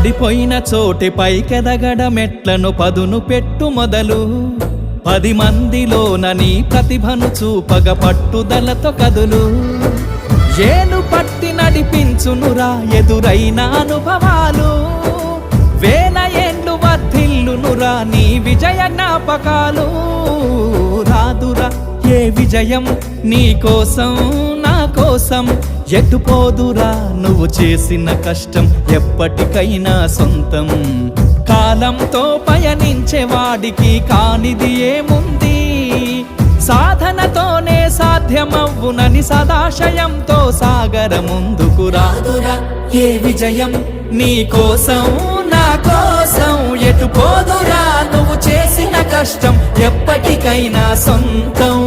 పడిపోయిన చోటి పైకెదగడ మెట్లను పదును పెట్టు మొదలు 10 మందిలోన నీ ప్రతిభను చూపగ పట్టుదలతో కదులు ఏలు పట్టి నడిపించునురా ఎదురైన అనుభవాలు వేల ఏండ్లు వర్ధిల్లునురా నీ విజయ జ్ఞాపకాలు రాదురా ఏ విజయం నీ కోసం నా కోసం ఎటుపోదురా నువ్వు చేసిన కష్టం ఎప్పటికైనా సొంతం కాలంతో పయనించే వాడికి కానిది ఏముంది సాధనతోనే సాధ్యమవ్వునని సదాశయంతో సాగర ముందుకు రాదురా ఏ విజయం నీ కోసం నా కోసం ఎటుపోదురా నువ్వు చేసిన కష్టం ఎప్పటికైనా సొంతం